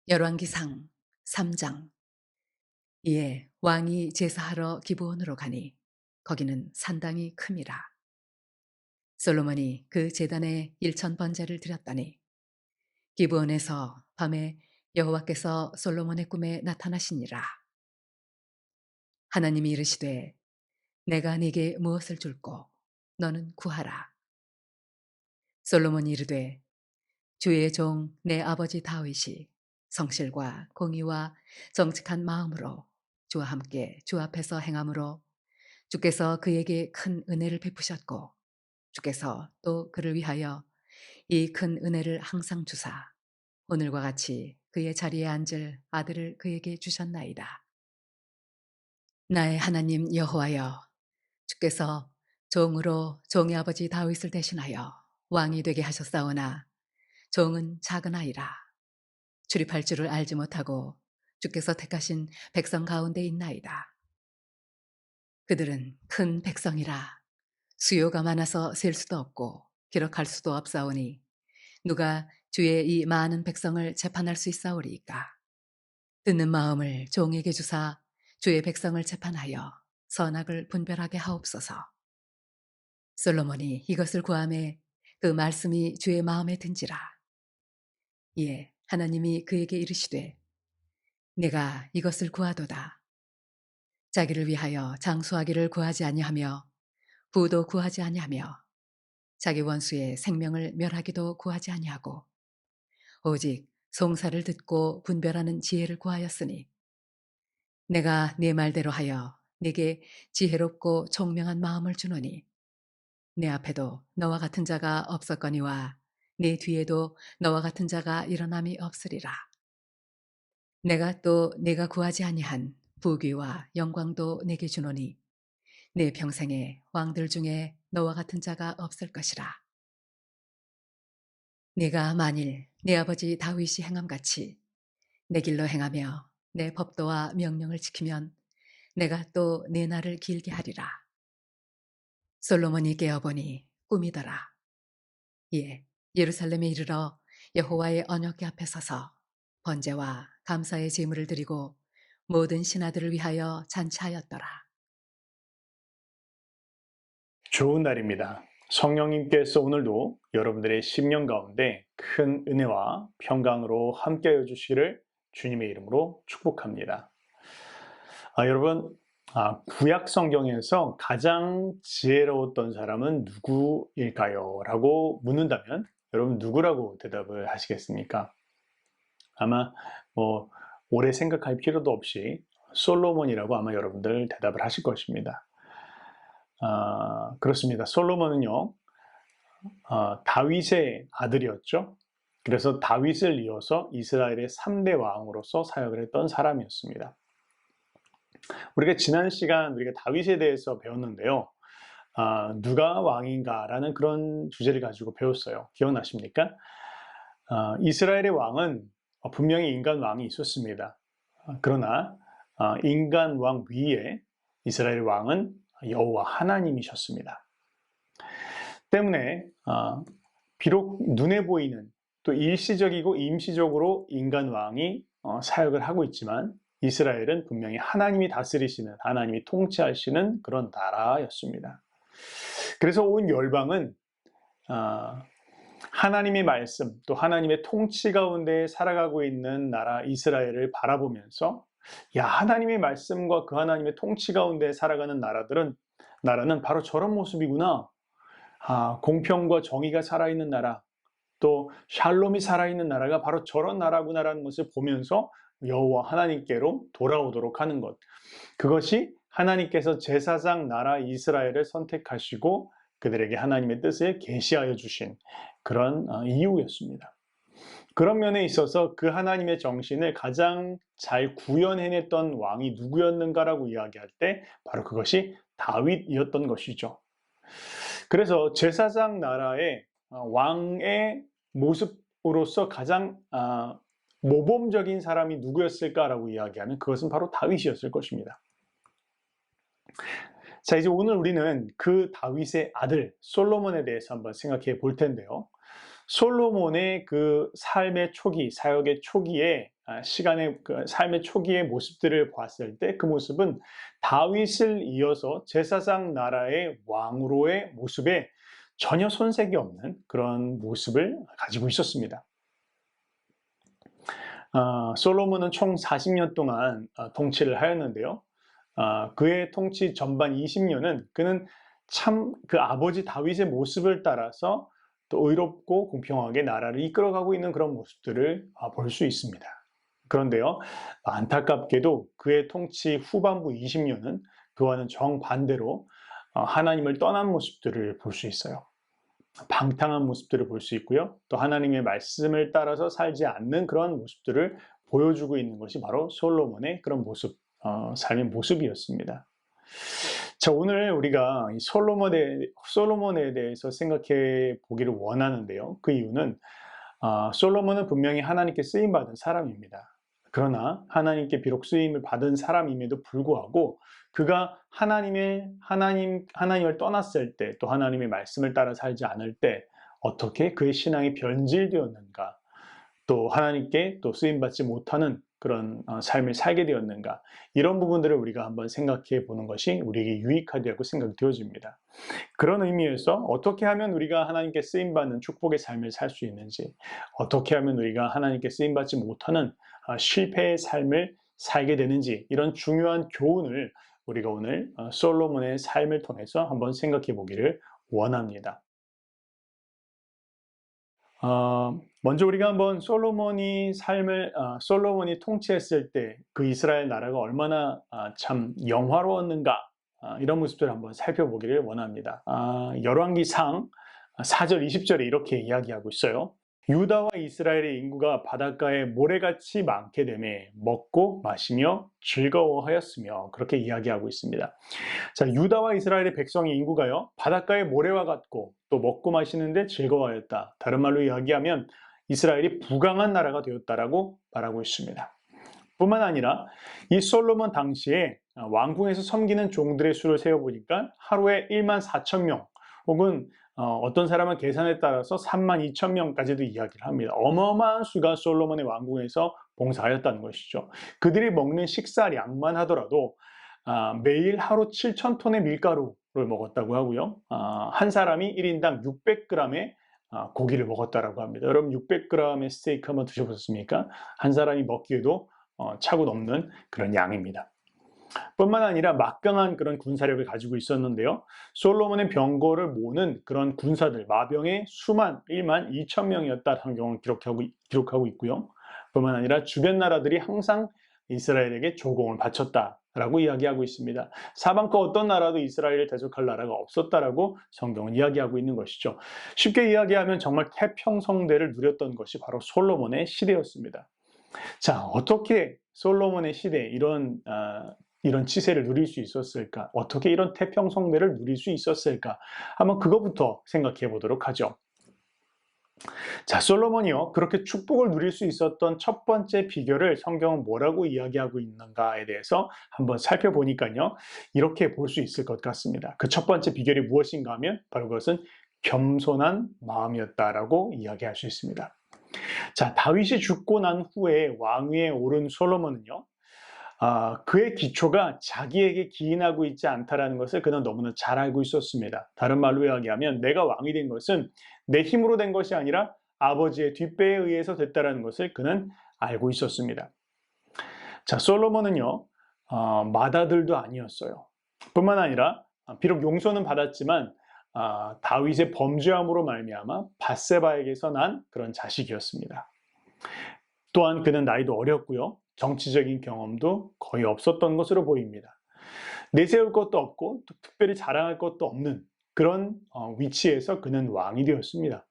열왕기상 3장. 이에 왕이 제사하러 기브온으로 가니 거기는 산당이 큼이라. 솔로몬이 그 제단에 1,000번제를 드렸더니 기브온에서 밤에 여호와께서 솔로몬의 꿈에 나타나시니라. 하나님이 이르시되 내가 네게 무엇을 줄꼬 너는 구하라. 솔로몬이 이르되 주의 종 내 아버지 다윗이 성실과 공의와 정직한 마음으로 주와 함께 주 앞에서 행함으로 주께서 그에게 큰 은혜를 베푸셨고 주께서 또 그를 위하여 이 큰 은혜를 항상 주사 오늘과 같이 그의 자리에 앉을 아들을 그에게 주셨나이다. 나의 하나님 여호와여, 주께서 종으로 종의 아버지 다윗을 대신하여 왕이 되게 하셨사오나 종은 작은 아이라 출입할 줄을 알지 못하고 주께서 택하신 백성 가운데 있나이다. 그들은 큰 백성이라 수요가 많아서 셀 수도 없고 기록할 수도 없사오니 누가 주의 이 많은 백성을 재판할 수 있사오리이까. 듣는 마음을 종에게 주사 주의 백성을 재판하여 선악을 분별하게 하옵소서. 솔로몬이 이것을 구하매 그 말씀이 주의 마음에 든지라. 이에 하나님이 그에게 이르시되 내가 이것을 구하도다. 자기를 위하여 장수하기를 구하지 아니하며 부도 구하지 아니하며 자기 원수의 생명을 멸하기도 구하지 아니하고 오직 송사를 듣고 분별하는 지혜를 구하였으니 내가 네 말대로 하여 네게 지혜롭고 총명한 마음을 주노니 내 앞에도 너와 같은 자가 없었거니와 네 뒤에도 너와 같은 자가 일어남이 없으리라. 내가 또 네가 구하지 아니한 부귀와 영광도 네게 주노니 내 평생에 왕들 중에 너와 같은 자가 없을 것이라. 네가 만일 내 아버지 다윗이 행함같이 내 길로 행하며 내 법도와 명령을 지키면 내가 또 내 날을 길게 하리라. 솔로몬이 깨어보니 꿈이더라. 이에 예루살렘에 이르러 여호와의 언약궤 앞에 서서 번제와 감사의 제물을 드리고 모든 신하들을 위하여 잔치하였더라. 좋은 날입니다. 성령님께서 오늘도 여러분들의 심령 가운데 큰 은혜와 평강으로 함께해 주시기를 주님의 이름으로 축복합니다. 여러분, 구약 성경에서 가장 지혜로웠던 사람은 누구일까요? 라고 묻는다면 여러분 누구라고 대답을 하시겠습니까? 아마 오래 생각할 필요도 없이 솔로몬이라고 아마 여러분들 대답을 하실 것입니다. 그렇습니다. 솔로몬은요, 다윗의 아들이었죠. 그래서 다윗을 이어서 이스라엘의 3대 왕으로서 사역을 했던 사람이었습니다. 우리가 지난 시간 우리가 다윗에 대해서 배웠는데요. 누가 왕인가라는 그런 주제를 가지고 배웠어요. 기억나십니까? 이스라엘의 왕은 분명히 인간 왕이 있었습니다. 그러나 인간 왕 위에 이스라엘 왕은 여호와 하나님이셨습니다. 때문에 비록 눈에 보이는 또 일시적이고 임시적으로 인간 왕이 사역을 하고 있지만 이스라엘은 분명히 하나님이 다스리시는, 하나님이 통치하시는 그런 나라였습니다. 그래서 온 열방은 하나님의 말씀, 또 하나님의 통치 가운데 살아가고 있는 나라 이스라엘을 바라보면서 하나님의 말씀과 그 하나님의 통치 가운데 살아가는 나라는 바로 저런 모습이구나. 공평과 정의가 살아있는 나라, 또 샬롬이 살아있는 나라가 바로 저런 나라구나라는 것을 보면서 여호와 하나님께로 돌아오도록 하는 것. 그것이 하나님께서 제사장 나라 이스라엘을 선택하시고 그들에게 하나님의 뜻을 계시하여 주신 그런 이유였습니다. 그런 면에 있어서 그 하나님의 정신을 가장 잘 구현해냈던 왕이 누구였는가라고 이야기할 때 바로 그것이 다윗이었던 것이죠. 그래서 제사장 나라의 왕의 모습으로서 가장 모범적인 사람이 누구였을까라고 이야기하면 그것은 바로 다윗이었을 것입니다. 자, 이제 오늘 우리는 그 다윗의 아들 솔로몬에 대해서 한번 생각해 볼 텐데요. 솔로몬의 그 삶의 초기, 사역의 초기에 시간의 그 삶의 초기의 모습들을 봤을 때 그 모습은 다윗을 이어서 제사장 나라의 왕으로의 모습에 전혀 손색이 없는 그런 모습을 가지고 있었습니다. 솔로몬은 총 40년 동안 통치를 하였는데요. 그의 통치 전반 20년은 그는 참 그 아버지 다윗의 모습을 따라서 또 의롭고 공평하게 나라를 이끌어가고 있는 그런 모습들을 볼 수 있습니다. 그런데요, 안타깝게도 그의 통치 후반부 20년은 그와는 정반대로 하나님을 떠난 모습들을 볼 수 있어요. 방탕한 모습들을 볼 수 있고요. 또 하나님의 말씀을 따라서 살지 않는 그런 모습들을 보여주고 있는 것이 바로 솔로몬의 그런 모습, 삶의 모습이었습니다. 자, 오늘 우리가 이 솔로몬에 대해서 생각해 보기를 원하는데요. 그 이유는 솔로몬은 분명히 하나님께 쓰임받은 사람입니다. 그러나 하나님께 비록 쓰임을 받은 사람임에도 불구하고 그가 하나님을 떠났을 때, 또 하나님의 말씀을 따라 살지 않을 때 어떻게 그의 신앙이 변질되었는가, 또 하나님께 또 쓰임받지 못하는 그런 삶을 살게 되었는가, 이런 부분들을 우리가 한번 생각해 보는 것이 우리에게 유익하다고 생각이 되어집니다. 그런 의미에서 어떻게 하면 우리가 하나님께 쓰임받는 축복의 삶을 살 수 있는지, 어떻게 하면 우리가 하나님께 쓰임받지 못하는 실패의 삶을 살게 되는지, 이런 중요한 교훈을 우리가 오늘 솔로몬의 삶을 통해서 한번 생각해 보기를 원합니다. 먼저 우리가 한번 솔로몬이 통치했을 때 그 이스라엘 나라가 얼마나 참 영화로웠는가, 이런 모습들을 한번 살펴보기를 원합니다. 열왕기상 4절 20절에 이렇게 이야기하고 있어요. 유다와 이스라엘의 인구가 바닷가에 모래같이 많게 되매 먹고 마시며 즐거워하였으며, 그렇게 이야기하고 있습니다. 자, 유다와 이스라엘의 백성의 인구가요, 바닷가의 모래와 같고 또 먹고 마시는데 즐거워하였다. 다른 말로 이야기하면 이스라엘이 부강한 나라가 되었다라고 말하고 있습니다. 뿐만 아니라 이 솔로몬 당시에 왕궁에서 섬기는 종들의 수를 세어보니까 하루에 1만 4천 명, 혹은 어떤 사람은 계산에 따라서 3만 2천 명까지도 이야기를 합니다. 어마어마한 수가 솔로몬의 왕궁에서 봉사하였다는 것이죠. 그들이 먹는 식사량만 하더라도 매일 하루 7천 톤의 밀가루를 먹었다고 하고요. 한 사람이 1인당 600g의 고기를 먹었다라고 합니다. 여러분, 600g의 스테이크 한번 드셔보셨습니까? 한 사람이 먹기에도 차고 넘는 그런 양입니다. 뿐만 아니라 막강한 그런 군사력을 가지고 있었는데요. 솔로몬의 병거를 모는 그런 군사들, 마병의 수만 1만 2천 명이었다 성경은 기록하고 있고요. 뿐만 아니라 주변 나라들이 항상 이스라엘에게 조공을 바쳤다라고 이야기하고 있습니다. 사방과 어떤 나라도 이스라엘을 대적할 나라가 없었다라고 성경은 이야기하고 있는 것이죠. 쉽게 이야기하면 정말 태평성대를 누렸던 것이 바로 솔로몬의 시대였습니다. 자, 어떻게 솔로몬의 시대에 이런 치세를 누릴 수 있었을까? 어떻게 이런 태평성대를 누릴 수 있었을까? 한번 그것부터 생각해 보도록 하죠. 자, 솔로몬이요, 그렇게 축복을 누릴 수 있었던 첫 번째 비결을 성경은 뭐라고 이야기하고 있는가에 대해서 한번 살펴보니까요, 이렇게 볼 수 있을 것 같습니다. 그 첫 번째 비결이 무엇인가 하면 바로 그것은 겸손한 마음이었다라고 이야기할 수 있습니다. 자, 다윗이 죽고 난 후에 왕위에 오른 솔로몬은요, 그의 기초가 자기에게 기인하고 있지 않다라는 것을 그는 너무나 잘 알고 있었습니다. 다른 말로 이야기하면 내가 왕이 된 것은 내 힘으로 된 것이 아니라 아버지의 뒷배에 의해서 됐다라는 것을 그는 알고 있었습니다. 자, 솔로몬은요, 맏아들도 아니었어요. 뿐만 아니라 비록 용서는 받았지만 다윗의 범죄함으로 말미암아 밧세바에게서 난 그런 자식이었습니다. 또한 그는 나이도 어렸고요, 정치적인 경험도 거의 없었던 것으로 보입니다. 내세울 것도 없고 또 특별히 자랑할 것도 없는 그런 위치에서 그는 왕이 되었습니다.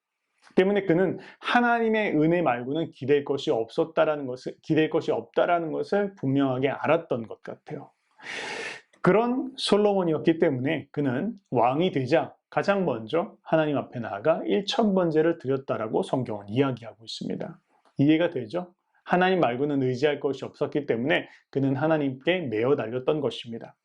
때문에 그는 하나님의 은혜 말고는 기댈 것이 없다라는 것을 분명하게 알았던 것 같아요. 그런 솔로몬이었기 때문에 그는 왕이 되자 가장 먼저 하나님 앞에 나아가 1,000번제를 드렸다라고 성경은 이야기하고 있습니다. 이해가 되죠? 하나님 말고는 의지할 것이 없었기 때문에 그는 하나님께 매어 달렸던 것입니다.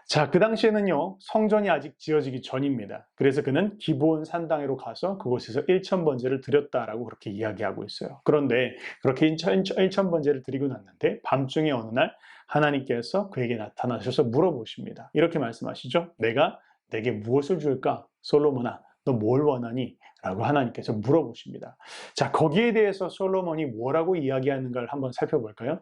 자, 그 당시에는요, 성전이 아직 지어지기 전입니다. 그래서 그는 기브온 산당으로 가서 그곳에서 1,000번제를 드렸다라고 그렇게 이야기하고 있어요. 그런데 그렇게 1,000번제를 드리고 났는데 밤중에 어느 날 하나님께서 그에게 나타나셔서 물어보십니다. 이렇게 말씀하시죠. 내가 내게 무엇을 줄까? 솔로몬아, 너 뭘 원하니? 라고 하나님께서 물어보십니다. 자, 거기에 대해서 솔로몬이 뭐라고 이야기하는가를 한번 살펴볼까요?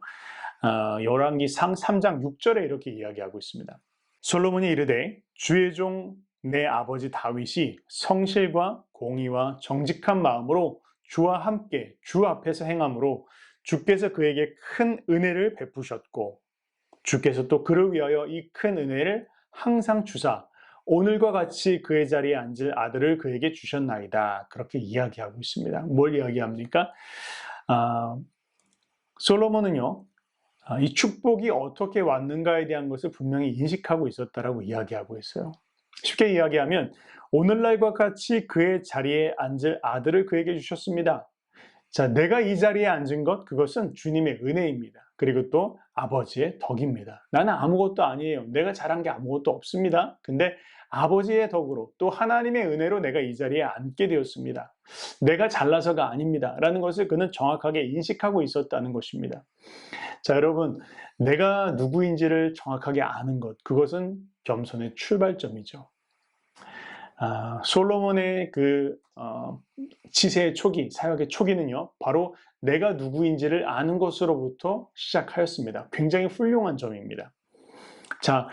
열왕기상 3장 6절에 이렇게 이야기하고 있습니다. 솔로몬이 이르되 주의 종 내 아버지 다윗이 성실과 공의와 정직한 마음으로 주와 함께 주 앞에서 행함으로 주께서 그에게 큰 은혜를 베푸셨고 주께서 또 그를 위하여 이 큰 은혜를 항상 주사 오늘과 같이 그의 자리에 앉을 아들을 그에게 주셨나이다. 그렇게 이야기하고 있습니다. 뭘 이야기합니까? 솔로몬은요, 이 축복이 어떻게 왔는가에 대한 것을 분명히 인식하고 있었다라고 이야기하고 있어요. 쉽게 이야기하면 오늘날과 같이 그의 자리에 앉을 아들을 그에게 주셨습니다. 자, 내가 이 자리에 앉은 것, 그것은 주님의 은혜입니다. 그리고 또 아버지의 덕입니다. 나는 아무것도 아니에요. 내가 잘한 게 아무것도 없습니다. 근데 아버지의 덕으로 또 하나님의 은혜로 내가 이 자리에 앉게 되었습니다. 내가 잘나서가 아닙니다. 라는 것을 그는 정확하게 인식하고 있었다는 것입니다. 자, 여러분, 내가 누구인지를 정확하게 아는 것, 그것은 겸손의 출발점이죠. 솔로몬의 지세의 초기, 사역의 초기는요, 바로 내가 누구인지를 아는 것으로부터 시작하였습니다. 굉장히 훌륭한 점입니다. 자,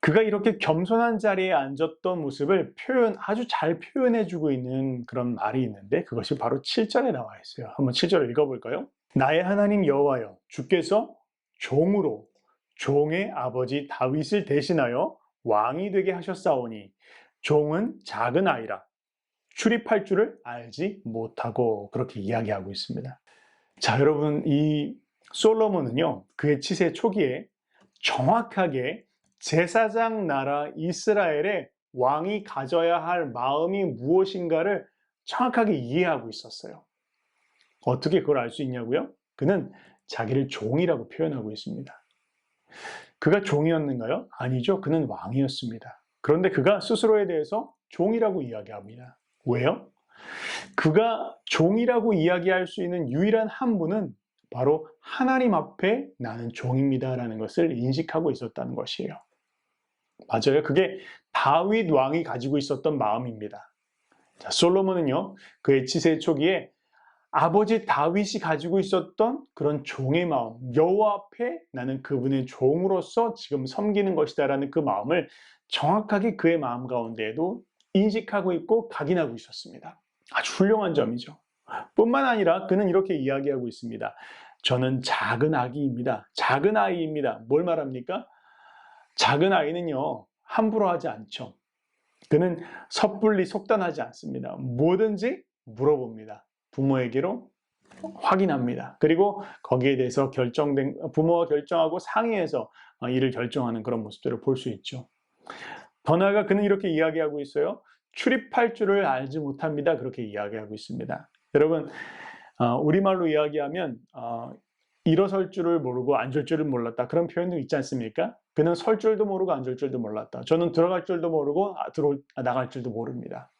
그가 이렇게 겸손한 자리에 앉았던 모습을 아주 잘 표현해주고 있는 그런 말이 있는데, 그것이 바로 7절에 나와 있어요. 한번 7절을 읽어볼까요? 나의 하나님 여호와여, 주께서 종으로 종의 아버지 다윗을 대신하여 왕이 되게 하셨사오니 종은 작은 아이라 출입할 줄을 알지 못하고, 그렇게 이야기하고 있습니다. 자, 여러분, 이 솔로몬은요, 그의 치세 초기에 정확하게 제사장 나라 이스라엘의 왕이 가져야 할 마음이 무엇인가를 정확하게 이해하고 있었어요. 어떻게 그걸 알 수 있냐고요? 그는 자기를 종이라고 표현하고 있습니다. 그가 종이었는가요? 아니죠. 그는 왕이었습니다. 그런데 그가 스스로에 대해서 종이라고 이야기합니다. 왜요? 그가 종이라고 이야기할 수 있는 유일한 한 분은 바로 하나님 앞에 나는 종입니다라는 것을 인식하고 있었다는 것이에요. 맞아요. 그게 다윗 왕이 가지고 있었던 마음입니다. 자, 솔로몬은요, 그의 치세 초기에 아버지 다윗이 가지고 있었던 그런 종의 마음, 여호와 앞에 나는 그분의 종으로서 지금 섬기는 것이다라는 그 마음을 정확하게 그의 마음 가운데에도 인식하고 있고 각인하고 있었습니다. 아주 훌륭한 점이죠. 뿐만 아니라 그는 이렇게 이야기하고 있습니다. 저는 작은 아기입니다. 작은 아이입니다. 뭘 말합니까? 작은 아이는요, 함부로 하지 않죠. 그는 섣불리 속단하지 않습니다. 뭐든지 물어봅니다. 부모에게로 확인합니다. 그리고 거기에 대해서 부모가 결정하고 상의해서 이를 결정하는 그런 모습들을 볼 수 있죠. 더 나아가 그는 이렇게 이야기하고 있어요. 출입할 줄을 알지 못합니다. 그렇게 이야기하고 있습니다. 여러분, 우리말로 이야기하면 일어설 줄을 모르고 앉을 줄을 몰랐다. 그런 표현도 있지 않습니까? 그는 설 줄도 모르고 앉을 줄도 몰랐다. 저는 들어갈 줄도 모르고 나갈 줄도 모릅니다.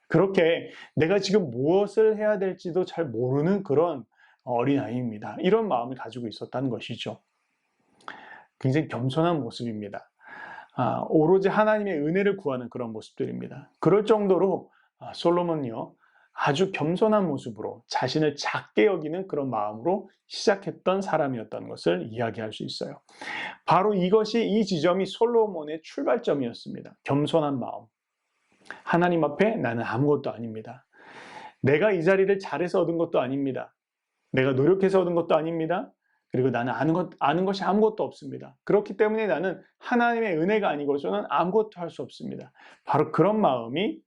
그렇게 내가 지금 무엇을 해야 될지도 잘 모르는 그런 어린아이입니다. 이런 마음을 가지고 있었다는 것이죠. 굉장히 겸손한 모습입니다. 오로지 하나님의 은혜를 구하는 그런 모습들입니다. 그럴 정도로 솔로몬은요, 아주 겸손한 모습으로 자신을 작게 여기는 그런 마음으로 시작했던 사람이었다는 것을 이야기할 수 있어요. 바로 이 지점이 솔로몬의 출발점이었습니다. 겸손한 마음. 하나님 앞에 나는 아무것도 아닙니다. 내가 이 자리를 잘해서 얻은 것도 아닙니다. 내가 노력해서 얻은 것도 아닙니다. 그리고 나는 아는 것이 아무것도 없습니다. 그렇기 때문에 나는 하나님의 은혜가 아니고서는 아무것도 할 수 없습니다. 바로 그런 마음이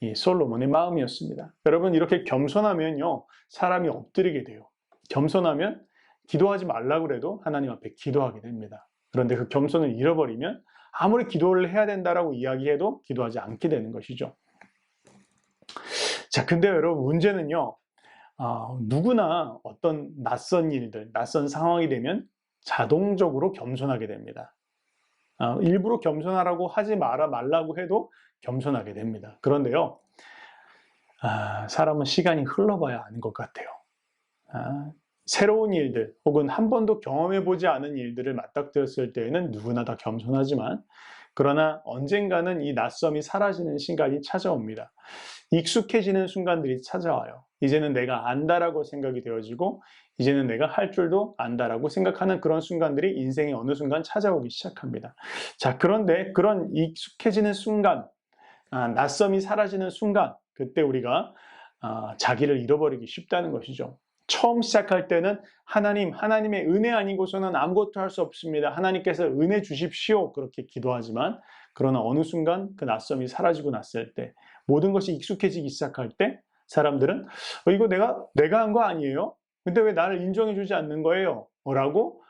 이 솔로몬의 마음이었습니다. 여러분, 이렇게 겸손하면요, 사람이 엎드리게 돼요. 겸손하면 기도하지 말라고 해도 하나님 앞에 기도하게 됩니다. 그런데 그 겸손을 잃어버리면 아무리 기도를 해야 된다라고 이야기해도 기도하지 않게 되는 것이죠. 자, 근데 여러분, 문제는요, 누구나 어떤 낯선 일들, 낯선 상황이 되면 자동적으로 겸손하게 됩니다. 일부러 겸손하라고 하지 말라고 해도 겸손하게 됩니다. 그런데요, 사람은 시간이 흘러봐야 아는 것 같아요. 아, 새로운 일들 혹은 한 번도 경험해보지 않은 일들을 맞닥뜨렸을 때에는 누구나 다 겸손하지만, 그러나 언젠가는 이 낯섦이 사라지는 순간이 찾아옵니다. 익숙해지는 순간들이 찾아와요. 이제는 내가 안다라고 생각이 되어지고, 이제는 내가 할 줄도 안다라고 생각하는 그런 순간들이 인생의 어느 순간 찾아오기 시작합니다. 자, 그런데 그런 익숙해지는 순간, 낯섦이 사라지는 순간, 그때 우리가 자기를 잃어버리기 쉽다는 것이죠. 처음 시작할 때는 하나님의 은혜 아니고서는 아무것도 할 수 없습니다. 하나님께서 은혜 주십시오. 그렇게 기도하지만, 그러나 어느 순간 그 낯섦이 사라지고 났을 때, 모든 것이 익숙해지기 시작할 때, 사람들은 이거 내가 한 거 아니에요? 근데 왜 나를 인정해 주지 않는 거예요? 라고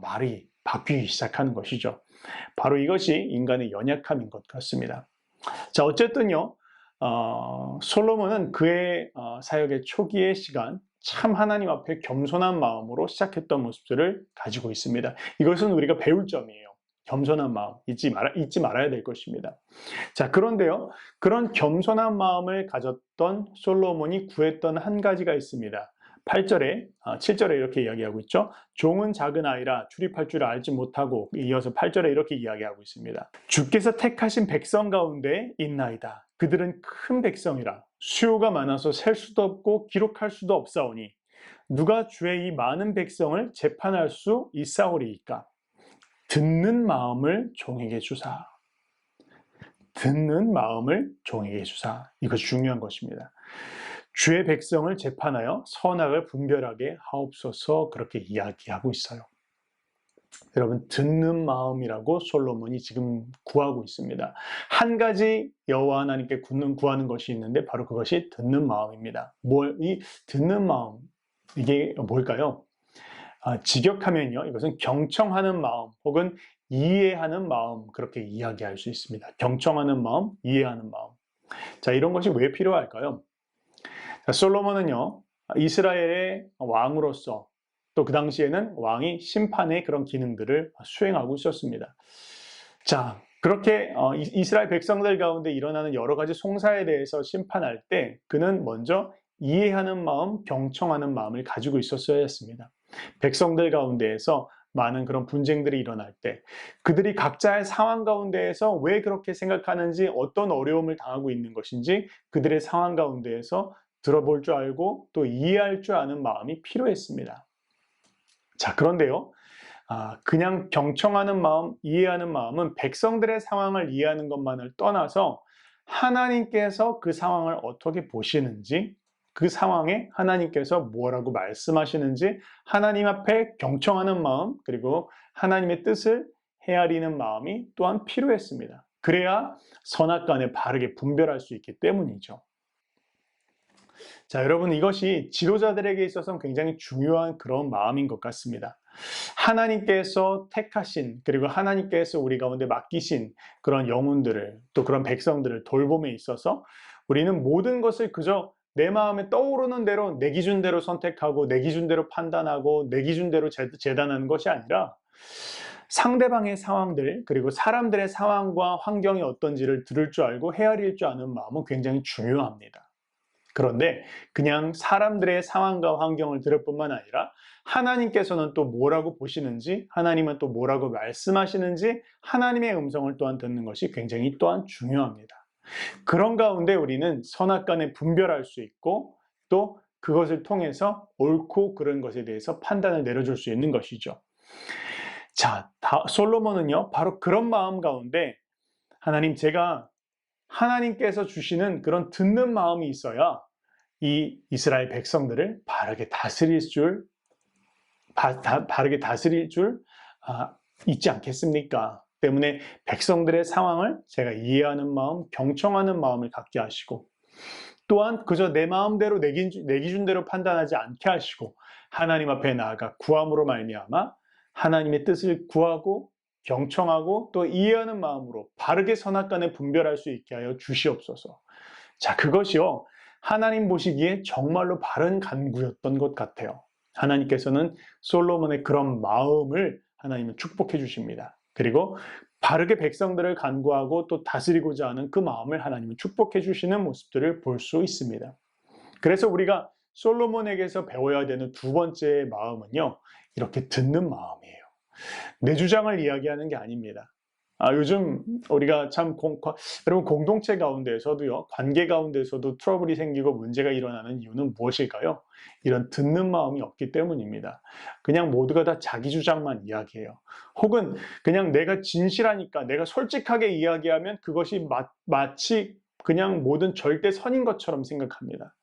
말이 바뀌기 시작하는 것이죠. 바로 이것이 인간의 연약함인 것 같습니다. 자, 어쨌든요, 솔로몬은 그의 사역의 초기의 시간, 참 하나님 앞에 겸손한 마음으로 시작했던 모습들을 가지고 있습니다. 이것은 우리가 배울 점이에요. 겸손한 마음, 잊지 말아야 될 것입니다. 자, 그런데요, 그런 겸손한 마음을 가졌던 솔로몬이 구했던 한 가지가 있습니다. 8절에, 7절에 이렇게 이야기하고 있죠. 종은 작은 아이라 출입할 줄 알지 못하고, 이어서 8절에 이렇게 이야기하고 있습니다. 주께서 택하신 백성 가운데 있나이다. 그들은 큰 백성이라 수요가 많아서 셀 수도 없고 기록할 수도 없사오니 누가 주의 이 많은 백성을 재판할 수 있사오리이까. 듣는 마음을 종에게 주사. 듣는 마음을 종에게 주사. 이것이 중요한 것입니다. 주의 백성을 재판하여 선악을 분별하게 하옵소서, 그렇게 이야기하고 있어요. 여러분, 듣는 마음이라고 솔로몬이 지금 구하고 있습니다. 한 가지 여호와 하나님께 구하는 것이 있는데 바로 그것이 듣는 마음입니다. 이 듣는 마음, 이게 뭘까요? 직역하면요, 이것은 경청하는 마음 혹은 이해하는 마음, 그렇게 이야기할 수 있습니다. 경청하는 마음, 이해하는 마음. 자, 이런 것이 왜 필요할까요? 자, 솔로몬은요, 이스라엘의 왕으로서 또 그 당시에는 왕이 심판의 그런 기능들을 수행하고 있었습니다. 자, 그렇게 이스라엘 백성들 가운데 일어나는 여러 가지 송사에 대해서 심판할 때 그는 먼저 이해하는 마음, 경청하는 마음을 가지고 있었어야 했습니다. 백성들 가운데에서 많은 그런 분쟁들이 일어날 때 그들이 각자의 상황 가운데에서 왜 그렇게 생각하는지, 어떤 어려움을 당하고 있는 것인지 그들의 상황 가운데에서 들어볼 줄 알고 또 이해할 줄 아는 마음이 필요했습니다. 자, 그런데요, 그냥 경청하는 마음, 이해하는 마음은 백성들의 상황을 이해하는 것만을 떠나서 하나님께서 그 상황을 어떻게 보시는지, 그 상황에 하나님께서 뭐라고 말씀하시는지 하나님 앞에 경청하는 마음, 그리고 하나님의 뜻을 헤아리는 마음이 또한 필요했습니다. 그래야 선악간에 바르게 분별할 수 있기 때문이죠. 자, 여러분, 이것이 지도자들에게 있어서는 굉장히 중요한 그런 마음인 것 같습니다. 하나님께서 택하신, 그리고 하나님께서 우리 가운데 맡기신 그런 영혼들을, 또 그런 백성들을 돌봄에 있어서 우리는 모든 것을 그저 내 마음에 떠오르는 대로, 내 기준대로 선택하고 내 기준대로 판단하고 내 기준대로 재단하는 것이 아니라 상대방의 상황들, 그리고 사람들의 상황과 환경이 어떤지를 들을 줄 알고 헤아릴 줄 아는 마음은 굉장히 중요합니다. 그런데 그냥 사람들의 상황과 환경을 들을 뿐만 아니라 하나님께서는 또 뭐라고 보시는지, 하나님은 또 뭐라고 말씀하시는지 하나님의 음성을 또한 듣는 것이 굉장히 또한 중요합니다. 그런 가운데 우리는 선악간에 분별할 수 있고 또 그것을 통해서 옳고 그른 것에 대해서 판단을 내려줄 수 있는 것이죠. 자, 솔로몬은요, 바로 그런 마음 가운데 제가 하나님께서 주시는 그런 듣는 마음이 있어야 이 이스라엘 백성들을 바르게 다스릴 줄 있지 않겠습니까? 때문에 백성들의 상황을 제가 이해하는 마음, 경청하는 마음을 갖게 하시고, 또한 그저 내 마음대로 내 기준대로 판단하지 않게 하시고 하나님 앞에 나아가 구함으로 말미암아 하나님의 뜻을 구하고 경청하고 또 이해하는 마음으로 바르게 선악간에 분별할 수 있게 하여 주시옵소서. 자, 그것이요, 하나님 보시기에 정말로 바른 간구였던 것 같아요. 하나님께서는 솔로몬의 그런 마음을 하나님은 축복해 주십니다. 그리고 바르게 백성들을 간구하고 또 다스리고자 하는 그 마음을 하나님은 축복해 주시는 모습들을 볼 수 있습니다. 그래서 우리가 솔로몬에게서 배워야 되는 두 번째 마음은요, 이렇게 듣는 마음이에요. 내 주장을 이야기하는 게 아닙니다. 요즘 우리가 참 여러분, 공동체 가운데서도요, 관계 가운데서도 트러블이 생기고 문제가 일어나는 이유는 무엇일까요? 이런 듣는 마음이 없기 때문입니다. 그냥 모두가 다 자기 주장만 이야기해요. 혹은 그냥 내가 진실하니까 내가 솔직하게 이야기하면 그것이 마치 그냥 모든 절대선인 것처럼 생각합니다.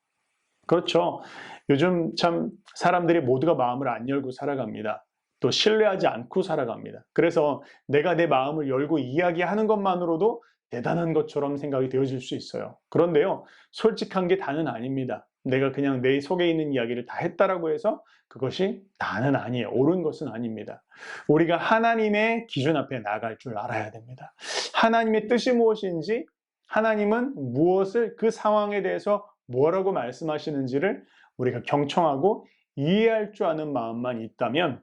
그렇죠. 요즘 참 사람들이 모두가 마음을 안 열고 살아갑니다. 또 신뢰하지 않고 살아갑니다. 그래서 내가 내 마음을 열고 이야기하는 것만으로도 대단한 것처럼 생각이 되어질 수 있어요. 그런데요, 솔직한 게 다는 아닙니다. 내가 그냥 내 속에 있는 이야기를 다 했다라고 해서 그것이 다는 아니에요. 옳은 것은 아닙니다. 우리가 하나님의 기준 앞에 나갈 줄 알아야 됩니다. 하나님의 뜻이 무엇인지, 하나님은 무엇을 그 상황에 대해서 뭐라고 말씀하시는지를 우리가 경청하고 이해할 줄 아는 마음만 있다면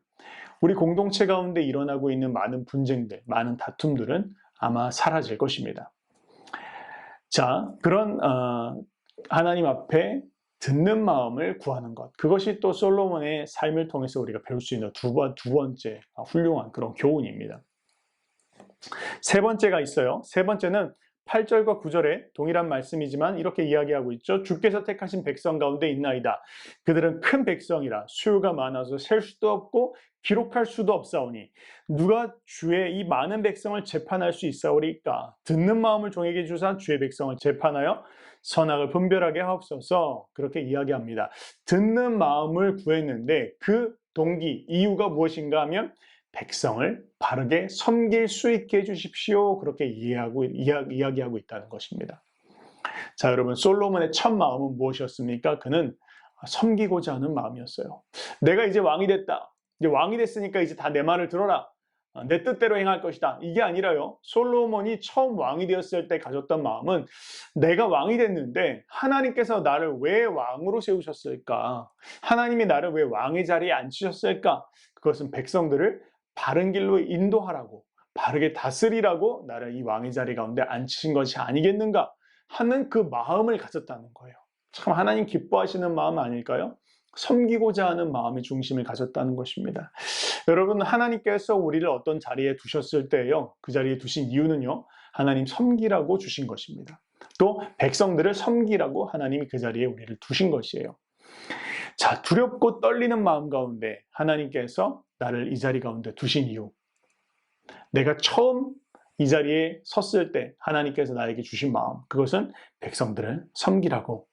우리 공동체 가운데 일어나고 있는 많은 분쟁들, 많은 다툼들은 아마 사라질 것입니다. 자, 그런 하나님 앞에 듣는 마음을 구하는 것, 그것이 또 솔로몬의 삶을 통해서 우리가 배울 수 있는 두 번째 훌륭한 그런 교훈입니다. 세 번째가 있어요. 세 번째는 8절과 9절에 동일한 말씀이지만 이렇게 이야기하고 있죠. 주께서 택하신 백성 가운데 있나이다. 그들은 큰 백성이라 수요가 많아서 셀 수도 없고 기록할 수도 없사오니 누가 주의 이 많은 백성을 재판할 수 있사오리까. 듣는 마음을 종에게 주사 주의 백성을 재판하여 선악을 분별하게 하옵소서. 그렇게 이야기합니다. 듣는 마음을 구했는데 그 동기, 이유가 무엇인가 하면 백성을 바르게 섬길 수 있게 해주십시오. 그렇게 이야기하고 있다는 것입니다. 자, 여러분, 솔로몬의 첫 마음은 무엇이었습니까? 그는 섬기고자 하는 마음이었어요. 내가 이제 왕이 됐다. 이제 왕이 됐으니까 이제 다 내 말을 들어라. 내 뜻대로 행할 것이다. 이게 아니라요. 솔로몬이 처음 왕이 되었을 때 가졌던 마음은 내가 왕이 됐는데 하나님께서 나를 왜 왕으로 세우셨을까? 하나님이 나를 왜 왕의 자리에 앉히셨을까? 그것은 백성들을 바른 길로 인도하라고, 바르게 다스리라고 나를 이 왕의 자리 가운데 앉히신 것이 아니겠는가 하는 그 마음을 가졌다는 거예요. 참 하나님 기뻐하시는 마음 아닐까요? 섬기고자 하는 마음의 중심을 가졌다는 것입니다. 여러분, 하나님께서 우리를 어떤 자리에 두셨을 때요, 그 자리에 두신 이유는요, 하나님 섬기라고 주신 것입니다. 또 백성들을 섬기라고 하나님이 그 자리에 우리를 두신 것이에요. 자, 두렵고 떨리는 마음 가운데 하나님께서 나를 이 자리 가운데 두신 이유, 내가 처음 이 자리에 섰을 때 하나님께서 나에게 주신 마음, 그것은 백성들을 섬기라고,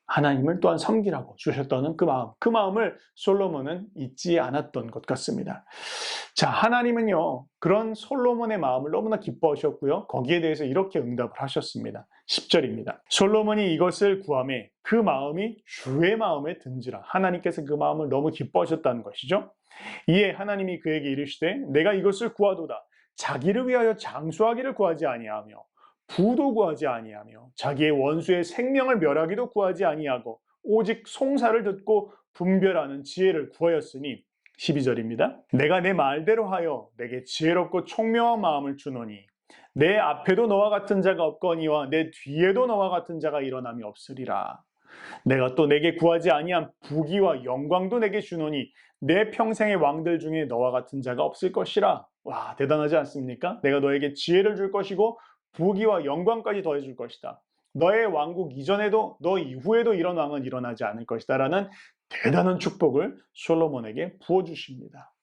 하나님을 또한 섬기라고 주셨다는 그 마음을 솔로몬은 잊지 않았던 것 같습니다. 자, 하나님은요, 그런 솔로몬의 마음을 너무나 기뻐하셨고요, 거기에 대해서 이렇게 응답을 하셨습니다. 10절입니다. 솔로몬이 이것을 구하매 그 마음이 주의 마음에 든지라. 하나님께서 그 마음을 너무 기뻐하셨다는 것이죠. 이에 하나님이 그에게 이르시되 내가 이것을 구하도다. 자기를 위하여 장수하기를 구하지 아니하며 부도 구하지 아니하며 자기의 원수의 생명을 멸하기도 구하지 아니하고 오직 송사를 듣고 분별하는 지혜를 구하였으니 12절입니다. 내가 내 말대로 하여 내게 지혜롭고 총명한 마음을 주노니 내 앞에도 너와 같은 자가 없거니와 내 뒤에도 너와 같은 자가 일어남이 없으리라. 내가 또 내게 구하지 아니한 부귀와 영광도 내게 주노니 내 평생의 왕들 중에 너와 같은 자가 없을 것이라. 와, 대단하지 않습니까? 내가 너에게 지혜를 줄 것이고 부귀와 영광까지 더해줄 것이다. 너의 왕국 이전에도 너 이후에도 이런 왕은 일어나지 않을 것이다 라는 대단한 축복을 솔로몬에게 부어주십니다.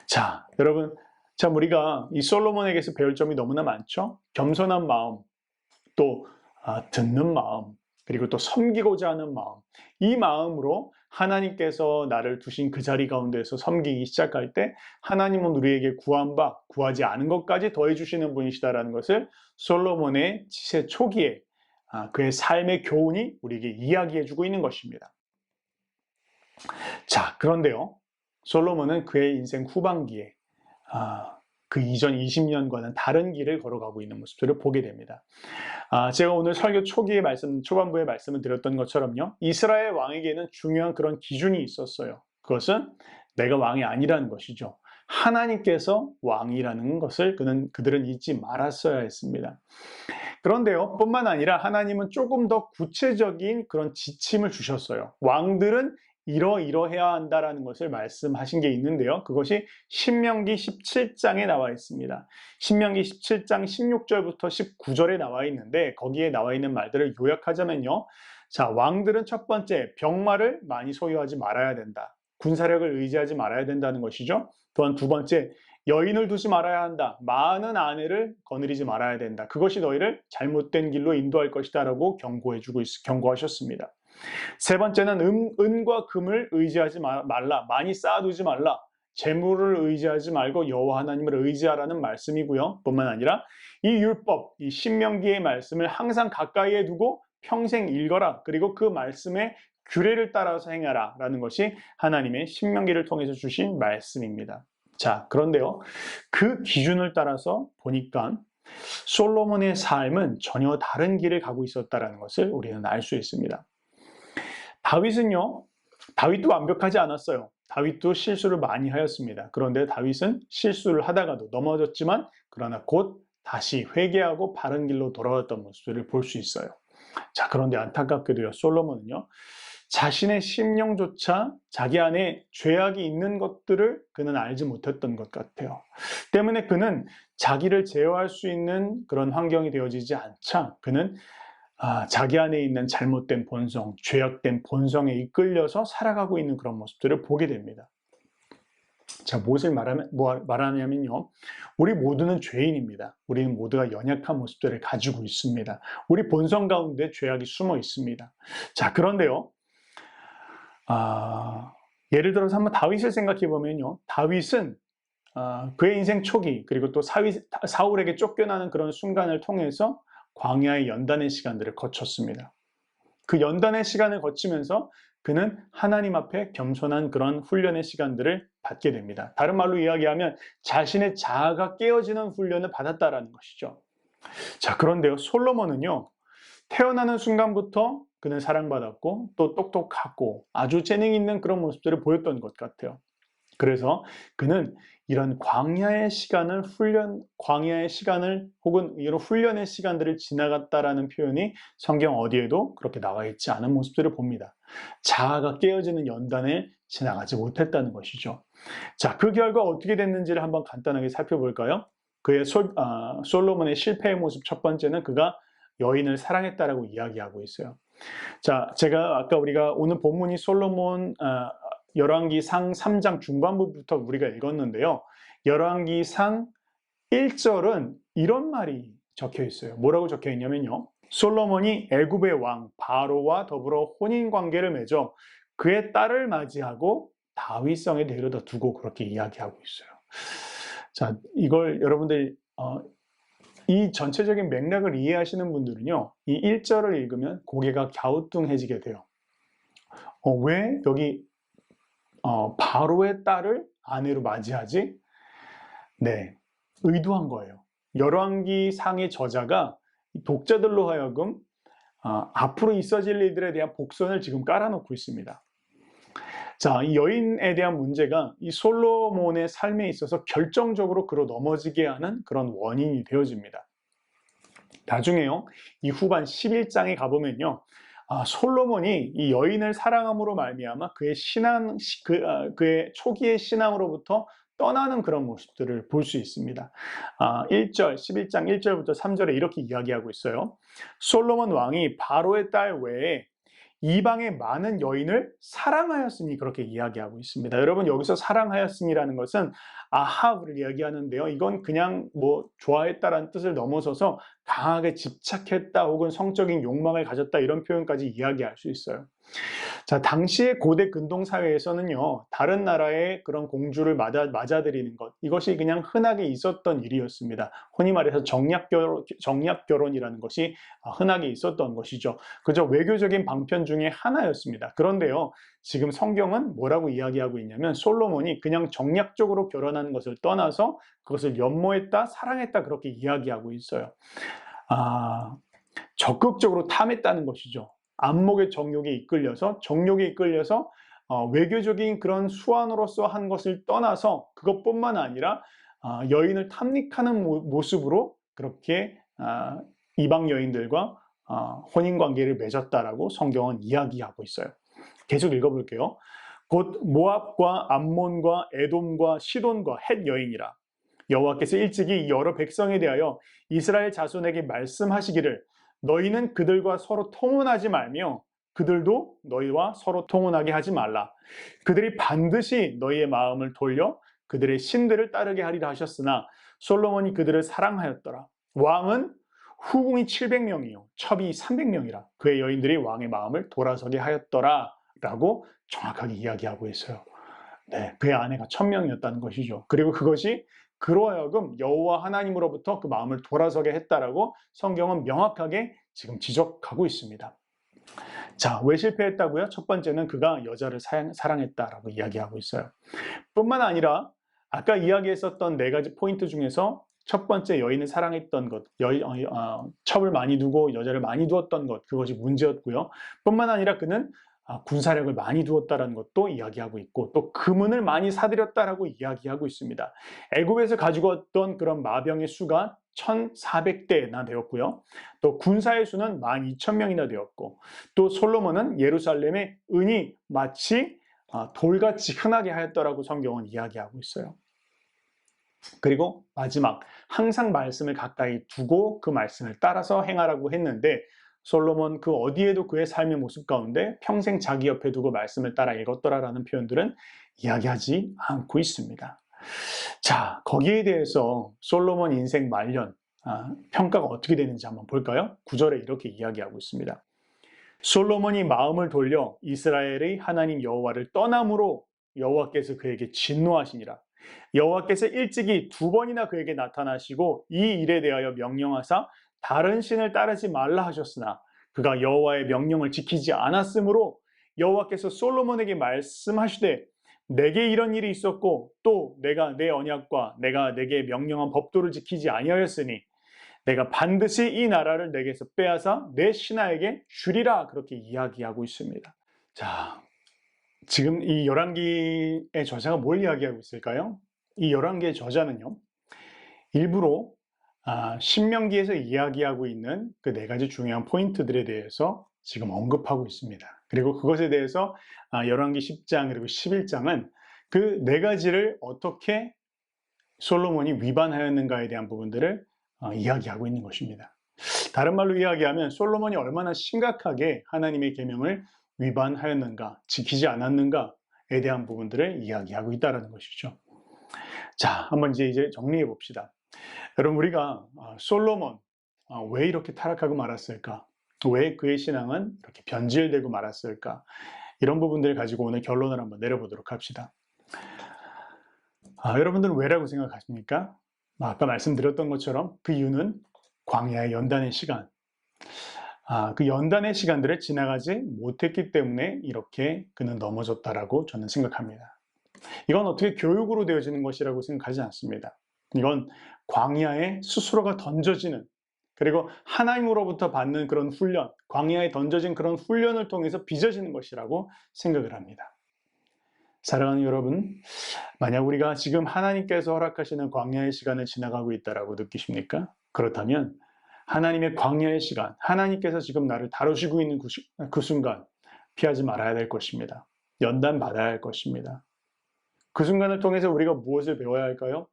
자, 여러분, 참 우리가 이 솔로몬에게서 배울 점이 너무나 많죠. 겸손한 마음, 또 듣는 마음, 그리고 또 섬기고자 하는 마음, 이 마음으로 하나님께서 나를 두신 그 자리 가운데서 섬기기 시작할 때 하나님은 우리에게 구한 바, 구하지 않은 것까지 더해주시는 분이시다라는 것을 솔로몬의 지세 초기에 그의 삶의 교훈이 우리에게 이야기해주고 있는 것입니다. 자, 그런데요, 솔로몬은 그의 인생 후반기에 그 이전 20년과는 다른 길을 걸어가고 있는 모습들을 보게 됩니다. 제가 오늘 설교 초반부에 말씀을 드렸던 것처럼요, 이스라엘 왕에게는 중요한 그런 기준이 있었어요. 그것은 내가 왕이 아니라는 것이죠. 하나님께서 왕이라는 것을 그들은 잊지 말았어야 했습니다. 그런데요, 뿐만 아니라 하나님은 조금 더 구체적인 그런 지침을 주셨어요. 왕들은 이러이러해야 한다라는 것을 말씀하신 게 있는데요. 그것이 신명기 17장에 나와 있습니다. 신명기 17장 16절부터 19절에 나와 있는데 거기에 나와 있는 말들을 요약하자면요. 자, 왕들은 첫 번째, 병마를 많이 소유하지 말아야 된다. 군사력을 의지하지 말아야 된다는 것이죠. 또한 두 번째, 여인을 두지 말아야 한다. 많은 아내를 거느리지 말아야 된다. 그것이 너희를 잘못된 길로 인도할 것이다 라고 경고하셨습니다. 세 번째는 은과 금을 의지하지 말라. 많이 쌓아두지 말라. 재물을 의지하지 말고 여호와 하나님을 의지하라는 말씀이고요. 뿐만 아니라 이 율법, 이 신명기의 말씀을 항상 가까이에 두고 평생 읽어라. 그리고 그 말씀의 규례를 따라서 행하라 라는 것이 하나님의 신명기를 통해서 주신 말씀입니다. 자, 그런데요, 그 기준을 따라서 보니까 솔로몬의 삶은 전혀 다른 길을 가고 있었다는 것을 우리는 알 수 있습니다. 다윗도 완벽하지 않았어요. 다윗도 실수를 많이 하였습니다. 그런데 다윗은 실수를 하다가도 넘어졌지만 그러나 곧 다시 회개하고 바른 길로 돌아왔던 모습들을 볼 수 있어요. 자, 그런데 안타깝게도요, 솔로몬은요, 자신의 심령조차 자기 안에 죄악이 있는 것들을 그는 알지 못했던 것 같아요. 때문에 그는 자기를 제어할 수 있는 그런 환경이 되어지지 않자 그는 자기 안에 있는 잘못된 본성, 죄악된 본성에 이끌려서 살아가고 있는 그런 모습들을 보게 됩니다. 자, 무엇을 말하냐면요. 우리 모두는 죄인입니다. 우리는 모두가 연약한 모습들을 가지고 있습니다. 우리 본성 가운데 죄악이 숨어 있습니다. 자, 그런데요. 예를 들어서 한번 다윗을 생각해 보면요. 다윗은 그의 인생 초기 그리고 또 사울에게 쫓겨나는 그런 순간을 통해서 광야의 연단의 시간들을 거쳤습니다. 그 연단의 시간을 거치면서 그는 하나님 앞에 겸손한 그런 훈련의 시간들을 받게 됩니다. 다른 말로 이야기하면 자신의 자아가 깨어지는 훈련을 받았다라는 것이죠. 자, 그런데요, 솔로몬은요, 태어나는 순간부터 그는 사랑받았고 또 똑똑하고 아주 재능 있는 그런 모습들을 보였던 것 같아요. 그래서 그는 이런 광야의 시간을 혹은 이런 훈련의 시간들을 지나갔다라는 표현이 성경 어디에도 그렇게 나와 있지 않은 모습들을 봅니다. 자아가 깨어지는 연단을 지나가지 못했다는 것이죠. 자, 그 결과 어떻게 됐는지를 한번 간단하게 살펴볼까요? 솔로몬의 실패의 모습 첫 번째는 그가 여인을 사랑했다라고 이야기하고 있어요. 자, 우리가 오늘 본문이 솔로몬 열왕기상 3장 중반부부터 우리가 읽었는데요. 열왕기상 1절은 이런 말이 적혀 있어요. 뭐라고 적혀 있냐면요. 솔로몬이 애굽의 왕 바로와 더불어 혼인 관계를 맺어 그의 딸을 맞이하고 다윗성에 데려다 두고 그렇게 이야기하고 있어요. 자, 이걸 여러분들 이 전체적인 맥락을 이해하시는 분들은요. 이 1절을 읽으면 고개가 갸우뚱해지게 돼요. 왜 여기 바로의 딸을 아내로 맞이하지? 네, 의도한 거예요. 열왕기상의 저자가 독자들로 하여금 앞으로 있어질 일들에 대한 복선을 지금 깔아놓고 있습니다. 자, 이 여인에 대한 문제가 이 솔로몬의 삶에 있어서 결정적으로 그로 넘어지게 하는 그런 원인이 되어집니다. 나중에요, 이 후반 11장에 가보면요, 솔로몬이 이 여인을 사랑함으로 말미암아 그의 초기의 신앙으로부터 떠나는 그런 모습들을 볼 수 있습니다. 11장 1절부터 3절에 이렇게 이야기하고 있어요. 솔로몬 왕이 바로의 딸 외에 이방의 많은 여인을 사랑하였으니 그렇게 이야기하고 있습니다. 여러분, 여기서 사랑하였으니라는 것은 아합을 이야기하는데요. 이건 그냥 좋아했다라는 뜻을 넘어서서 강하게 집착했다 혹은 성적인 욕망을 가졌다 이런 표현까지 이야기할 수 있어요. 자, 당시의 고대 근동 사회에서는요, 다른 나라의 그런 공주를 맞아들이는 것, 이것이 그냥 흔하게 있었던 일이었습니다. 흔히 말해서 정략 결혼이라는 것이 흔하게 있었던 것이죠. 그저 외교적인 방편 중에 하나였습니다. 그런데요, 지금 성경은 뭐라고 이야기하고 있냐면 솔로몬이 그냥 정략적으로 결혼하는 것을 떠나서 그것을 연모했다, 사랑했다 그렇게 이야기하고 있어요. 적극적으로 탐했다는 것이죠. 안목의 정욕에 이끌려서 외교적인 그런 수완으로서 한 것을 떠나서 그것뿐만 아니라 여인을 탐닉하는 모습으로 그렇게 이방 여인들과 혼인 관계를 맺었다라고 성경은 이야기하고 있어요. 계속 읽어볼게요. 곧 모압과 암몬과 에돔과 시돈과 헷 여인이라. 여호와께서 일찍이 여러 백성에 대하여 이스라엘 자손에게 말씀하시기를 너희는 그들과 서로 통혼하지 말며 그들도 너희와 서로 통혼하게 하지 말라. 그들이 반드시 너희의 마음을 돌려 그들의 신들을 따르게 하리라 하셨으나 솔로몬이 그들을 사랑하였더라. 왕은 후궁이 700명이요 첩이 300명이라 그의 여인들이 왕의 마음을 돌아서게 하였더라 라고 정확하게 이야기하고 있어요. 네, 그의 아내가 1000명이었다는 것이죠. 그리고 그것이 그로 하여금 여호와 하나님으로부터 그 마음을 돌아서게 했다라고 성경은 명확하게 지금 지적하고 있습니다. 자, 왜 실패했다고요? 첫 번째는 그가 여자를 사랑했다라고 이야기하고 있어요. 뿐만 아니라 아까 이야기했었던 4가지 포인트 중에서 첫 번째 여인을 사랑했던 것, 첩을 많이 두고 여자를 많이 두었던 것, 그것이 문제였고요. 뿐만 아니라 그는 군사력을 많이 두었다는 것도 이야기하고 있고 또 금은을 많이 사들였다라고 이야기하고 있습니다. 애굽에서 가지고 왔던 그런 마병의 수가 1400대나 되었고요. 또 군사의 수는 12,000명이나 되었고 또 솔로몬은 예루살렘의 은이 마치 돌같이 흔하게 하였더라고 성경은 이야기하고 있어요. 그리고 마지막 항상 말씀을 가까이 두고 그 말씀을 따라서 행하라고 했는데 솔로몬 그 어디에도 그의 삶의 모습 가운데 평생 자기 옆에 두고 말씀을 따라 읽었더라라는 표현들은 이야기하지 않고 있습니다. 자, 거기에 대해서 솔로몬 인생 말년 평가가 어떻게 되는지 한번 볼까요? 9절에 이렇게 이야기하고 있습니다. 솔로몬이 마음을 돌려 이스라엘의 하나님 여호와를 떠남으로 여호와께서 그에게 진노하시니라. 여호와께서 일찍이 2번이나 그에게 나타나시고 이 일에 대하여 명령하사 다른 신을 따르지 말라 하셨으나 그가 여호와의 명령을 지키지 않았으므로 여호와께서 솔로몬에게 말씀하시되 내게 이런 일이 있었고 또 내가 내 언약과 내가 내게 명령한 법도를 지키지 아니하였으니 내가 반드시 이 나라를 내게서 빼앗아 내 신하에게 주리라 그렇게 이야기하고 있습니다. 자, 지금 이 열왕기의 저자가 뭘 이야기하고 있을까요? 이 열왕기의 저자는요, 일부러 신명기에서 이야기하고 있는 그 4가지 중요한 포인트들에 대해서 지금 언급하고 있습니다. 그리고 그것에 대해서 열왕기 10장 그리고 11장은 그 4가지를 어떻게 솔로몬이 위반하였는가에 대한 부분들을 이야기하고 있는 것입니다. 다른 말로 이야기하면 솔로몬이 얼마나 심각하게 하나님의 계명을 위반하였는가, 지키지 않았는가에 대한 부분들을 이야기하고 있다는 것이죠. 자, 한번 이제 정리해 봅시다. 여러분, 우리가 솔로몬 왜 이렇게 타락하고 말았을까? 왜 그의 신앙은 이렇게 변질되고 말았을까? 이런 부분들을 가지고 오늘 결론을 한번 내려보도록 합시다. 여러분들은 왜라고 생각하십니까? 아까 말씀드렸던 것처럼 그 이유는 광야의 연단의 시간, 그 연단의 시간들을 지나가지 못했기 때문에 이렇게 그는 넘어졌다라고 저는 생각합니다. 이건 어떻게 교육으로 되어지는 것이라고 생각하지 않습니다. 이건 광야에 스스로가 던져지는, 그리고 하나님으로부터 받는 그런 훈련, 광야에 던져진 그런 훈련을 통해서 빚어지는 것이라고 생각을 합니다. 사랑하는 여러분, 만약 우리가 지금 하나님께서 허락하시는 광야의 시간을 지나가고 있다라고 느끼십니까? 그렇다면 하나님의 광야의 시간, 하나님께서 지금 나를 다루시고 있는 그 순간 피하지 말아야 될 것입니다. 연단받아야 할 것입니다. 그 순간을 통해서 우리가 무엇을 배워야 할까요?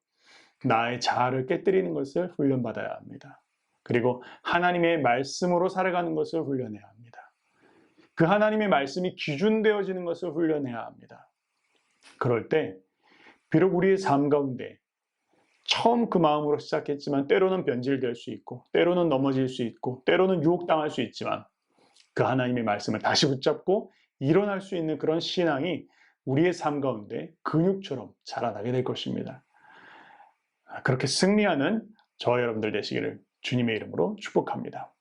나의 자아를 깨뜨리는 것을 훈련받아야 합니다. 그리고 하나님의 말씀으로 살아가는 것을 훈련해야 합니다. 그 하나님의 말씀이 기준되어지는 것을 훈련해야 합니다. 그럴 때 비록 우리의 삶 가운데 처음 그 마음으로 시작했지만 때로는 변질될 수 있고 때로는 넘어질 수 있고 때로는 유혹당할 수 있지만 그 하나님의 말씀을 다시 붙잡고 일어날 수 있는 그런 신앙이 우리의 삶 가운데 근육처럼 자라나게 될 것입니다. 그렇게 승리하는 저와 여러분들 되시기를 주님의 이름으로 축복합니다.